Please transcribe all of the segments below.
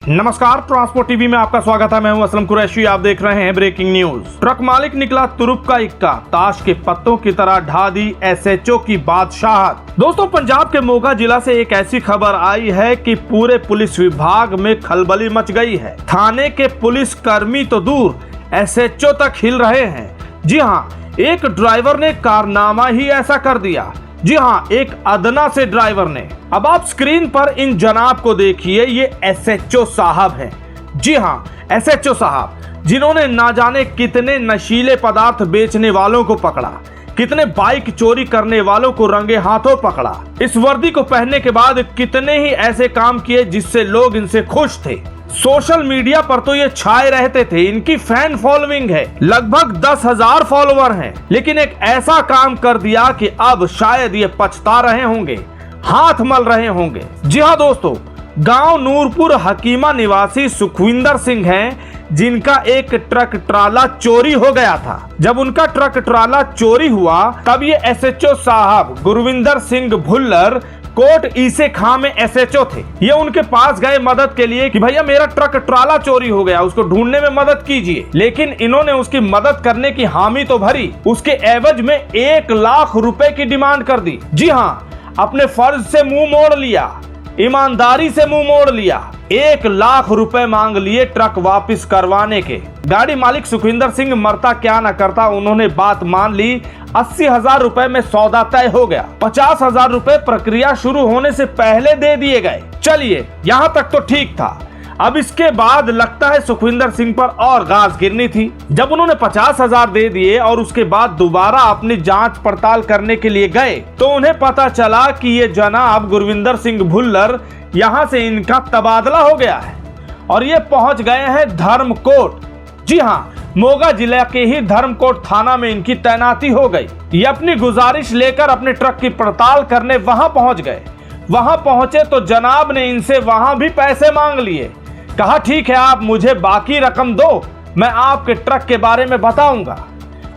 नमस्कार, transport TV में आपका स्वागत है। मैं हूं असलम कुरैशी। आप देख रहे हैं ब्रेकिंग न्यूज। ट्रक मालिक निकला तुरुप का इक्का, ताश के पत्तों की तरह ढा दी एसएचओ की बादशाहत। दोस्तों, पंजाब के मोगा जिला से एक ऐसी खबर आई है कि पूरे पुलिस विभाग में खलबली मच गई है। थाने के पुलिस कर्मी तो दूर, एसएचओ तक हिल रहे हैं। जी हाँ, एक ड्राइवर ने कारनामा ही ऐसा कर दिया। जी हाँ, एक अदना से ड्राइवर ने। अब आप स्क्रीन पर इन जनाब को देखिए, ये एसएचओ साहब हैं। जी हाँ, एसएचओ साहब, जिन्होंने ना जाने कितने नशीले पदार्थ बेचने वालों को पकड़ा, कितने बाइक चोरी करने वालों को रंगे हाथों पकड़ा। इस वर्दी को पहनने के बाद कितने ही ऐसे काम किए जिससे लोग इनसे खुश थे। सोशल मीडिया पर तो ये छाए रहते थे। इनकी फैन फॉलोइंग है, लगभग 10,000 फॉलोवर हैं। लेकिन एक ऐसा काम कर दिया कि अब शायद ये पछता रहे होंगे, हाथ मल रहे होंगे। जी हाँ दोस्तों, गांव नूरपुर हकीमा निवासी सुखविंदर सिंह हैं, जिनका एक ट्रक ट्राला चोरी हो गया था। जब उनका ट्रक ट्राला चोरी हुआ तब ये एसएचओ साहब गुरविंदर सिंह भुल्लर कोट ईसे खां में एसएचओ थे। ये उनके पास गए मदद के लिए कि भैया मेरा ट्रक ट्राला चोरी हो गया, उसको ढूंढने में मदद कीजिए। लेकिन इन्होंने उसकी मदद करने की हामी तो भरी, उसके एवज में 1 लाख रुपए की डिमांड कर दी। जी हाँ, अपने फर्ज से मुंह मोड़ लिया, ईमानदारी से मुंह मोड़ लिया। 1 लाख रुपए मांग लिए ट्रक वापस करवाने के। गाड़ी मालिक सुखविंदर सिंह मरता क्या न करता, उन्होंने बात मान ली। 80,000 रुपए में सौदा तय हो गया। 50,000 रुपए प्रक्रिया शुरू होने से पहले दे दिए गए। चलिए, यहाँ तक तो ठीक था। अब इसके बाद लगता है सुखविंदर सिंह पर और घास गिरनी थी। जब उन्होंने 50,000 दे दिए और उसके बाद दोबारा अपनी जांच पड़ताल करने के लिए गए तो उन्हें पता चला कि ये जनाब गुरविंदर सिंह भुल्लर, यहाँ से इनका तबादला हो गया है और ये पहुंच गए हैं धर्मकोट। जी हाँ, मोगा जिला के ही धर्मकोट थाना में इनकी तैनाती हो गई। ये अपनी गुजारिश लेकर अपने ट्रक की पड़ताल करने वहां पहुंच गए। वहां पहुंचे तो जनाब ने इनसे वहां भी पैसे मांग लिए। कहा ठीक है, आप मुझे बाकी रकम दो, मैं आपके ट्रक के बारे में बताऊंगा।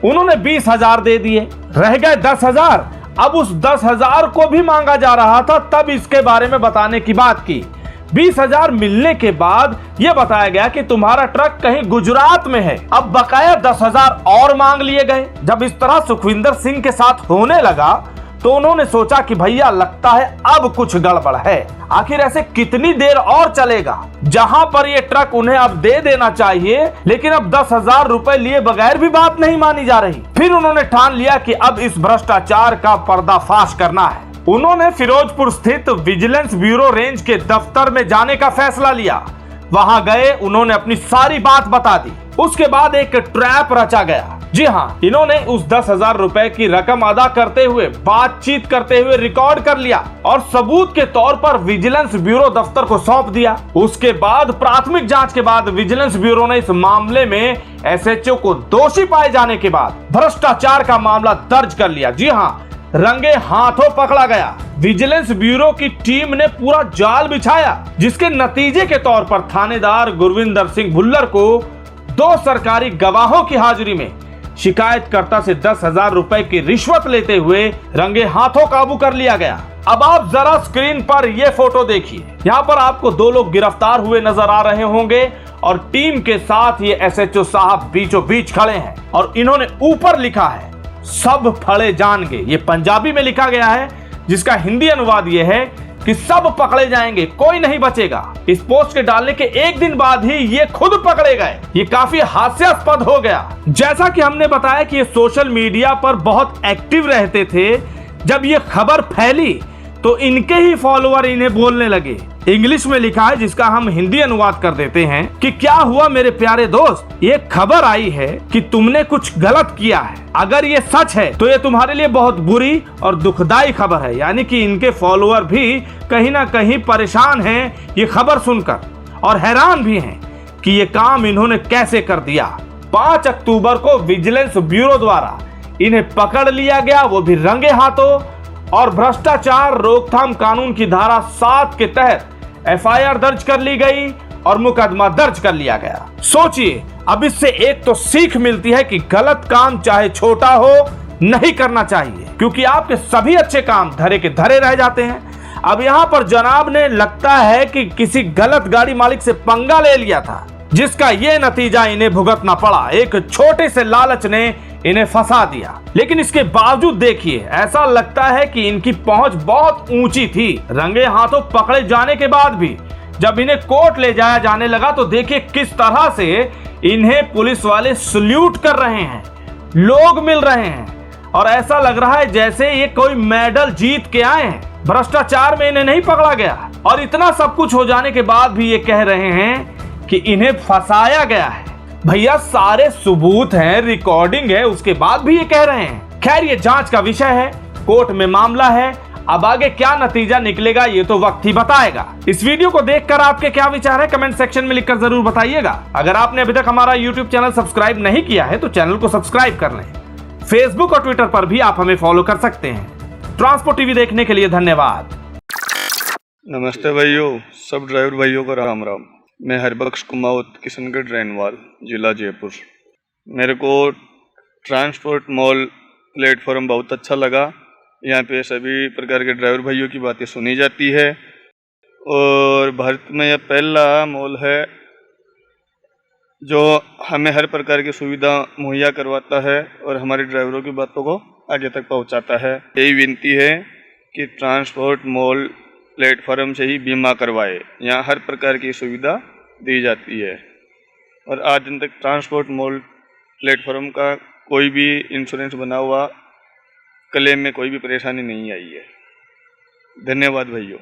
उन्होंने 20,000 दे दिए, रह गए 10,000। अब उस 10,000 को भी मांगा जा रहा था, तब इसके बारे में बताने की बात की। 20,000 मिलने के बाद यह बताया गया कि तुम्हारा ट्रक कहीं गुजरात में है। अब बकाया 10,000 और मांग लिए गए। जब इस तरह सुखविंदर सिंह के साथ होने लगा तो उन्होंने सोचा कि भैया लगता है अब कुछ गड़बड़ है। आखिर ऐसे कितनी देर और चलेगा? जहां पर ये ट्रक उन्हें अब दे देना चाहिए, लेकिन अब 10,000 रुपए लिए बगैर भी बात नहीं मानी जा रही। फिर उन्होंने ठान लिया कि अब इस भ्रष्टाचार का पर्दाफाश करना है। उन्होंने फिरोजपुर स्थित विजिलेंस ब्यूरो रेंज के दफ्तर में जाने का फैसला लिया। वहां गए, उन्होंने अपनी सारी बात बता दी। उसके बाद एक ट्रैप रचा गया। जी हाँ, इन्होंने उस 10,000 रुपए की रकम अदा करते हुए, बातचीत करते हुए रिकॉर्ड कर लिया और सबूत के तौर पर विजिलेंस ब्यूरो दफ्तर को सौंप दिया। उसके बाद प्राथमिक जांच के बाद विजिलेंस ब्यूरो ने इस मामले में एसएचओ को दोषी पाए जाने के बाद भ्रष्टाचार का मामला दर्ज कर लिया। जी हाँ, रंगे हाथों पकड़ा गया। विजिलेंस ब्यूरो की टीम ने पूरा जाल बिछाया, जिसके नतीजे के तौर पर थानेदार गुरविंदर सिंह भुल्लर को 2 सरकारी गवाहों की हाजिरी में शिकायतकर्ता से 10,000 रुपए की रिश्वत लेते हुए रंगे हाथों काबू कर लिया गया। अब आप जरा स्क्रीन पर यह फोटो देखिए। यहाँ पर आपको 2 लोग गिरफ्तार हुए नजर आ रहे होंगे और टीम के साथ ये एसएचओ साहब बीचों बीच खड़े हैं और इन्होंने ऊपर लिखा है, सब फड़े जाएंगे। ये पंजाबी में लिखा गया है, जिसका हिंदी अनुवाद ये है कि सब पकड़े जाएंगे, कोई नहीं बचेगा। इस पोस्ट के डालने के 1 दिन बाद ही ये खुद पकड़े गए। ये काफी हास्यास्पद हो गया। जैसा कि हमने बताया कि ये सोशल मीडिया पर बहुत एक्टिव रहते थे। जब ये खबर फैली तो इनके ही फॉलोअर इन्हें बोलने लगे। इंग्लिश में लिखा है, जिसका हम हिंदी अनुवाद कर देते हैं कि क्या हुआ मेरे प्यारे दोस्त, ये खबर आई है कि तुमने कुछ गलत किया है। अगर ये सच है तो ये तुम्हारे लिए बहुत बुरी और दुखदाई खबर है। यानी कि इनके फॉलोअर भी कहीं ना कहीं परेशान हैं ये खबर सुनकर और हैरान भी हैं कि ये काम इन्होंने कैसे कर दिया। 5 अक्टूबर को विजिलेंस ब्यूरो द्वारा इन्हें पकड़ लिया गया, वो भी रंगे हाथों, और भ्रष्टाचार रोकथाम कानून की धारा 7 के तहत एफआईआर दर्ज कर ली गई और मुकदमा दर्ज कर लिया गया। सोचिए, अब इससे एक तो सीख मिलती है कि गलत काम चाहे छोटा हो नहीं करना चाहिए, क्योंकि आपके सभी अच्छे काम धरे के धरे रह जाते हैं। अब यहाँ पर जनाब ने लगता है कि किसी गलत गाड़ी मालिक से पंगा ले लिया था, जिसका ये नतीजा इन्हें भुगतना पड़ा। एक छोटे से लालच ने इन्हें फंसा दिया, लेकिन इसके बावजूद देखिए, ऐसा लगता है कि इनकी पहुंच बहुत ऊंची थी। रंगे हाथों पकड़े जाने के बाद भी जब इन्हें कोर्ट ले जाया जाने लगा तो देखिए किस तरह से इन्हें पुलिस वाले सल्यूट कर रहे हैं, लोग मिल रहे हैं और ऐसा लग रहा है जैसे ये कोई मेडल जीत के आए हैं। भ्रष्टाचार में इन्हें नहीं पकड़ा गया और इतना सब कुछ हो जाने के बाद भी ये कह रहे हैं कि इन्हें फंसाया गया है। भैया सारे सबूत हैं, रिकॉर्डिंग है, उसके बाद भी ये कह रहे हैं। खैर ये जांच का विषय है, कोर्ट में मामला है, अब आगे क्या नतीजा निकलेगा ये तो वक्त ही बताएगा। इस वीडियो को देखकर आपके क्या विचार है कमेंट सेक्शन में लिखकर जरूर बताइएगा। अगर आपने अभी तक हमारा यूट्यूब चैनल सब्सक्राइब नहीं किया है तो चैनल को सब्सक्राइब कर लें। फेसबुक और ट्विटर पर भी आप हमें फॉलो कर सकते हैं। ट्रांसपोर्ट टीवी देखने के लिए धन्यवाद। नमस्ते भाइयों, सब ड्राइवर भाइयों को राम राम। मैं हरबख्श कुमावत, किशनगढ़ रैनवाल, जिला जयपुर। मेरे को ट्रांसपोर्ट मॉल प्लेटफॉर्म बहुत अच्छा लगा। यहाँ पे सभी प्रकार के ड्राइवर भाइयों की बातें सुनी जाती है और भारत में यह पहला मॉल है जो हमें हर प्रकार की सुविधा मुहैया करवाता है और हमारे ड्राइवरों की बातों को आगे तक पहुँचाता है। यही विनती है कि ट्रांसपोर्ट मॉल प्लेटफॉर्म से ही बीमा करवाए। यहाँ हर प्रकार की सुविधा दी जाती है और आज दिन तक ट्रांसपोर्ट मॉल प्लेटफॉर्म का कोई भी इंश्योरेंस बना हुआ क्लेम में कोई भी परेशानी नहीं आई है। धन्यवाद भाइयों।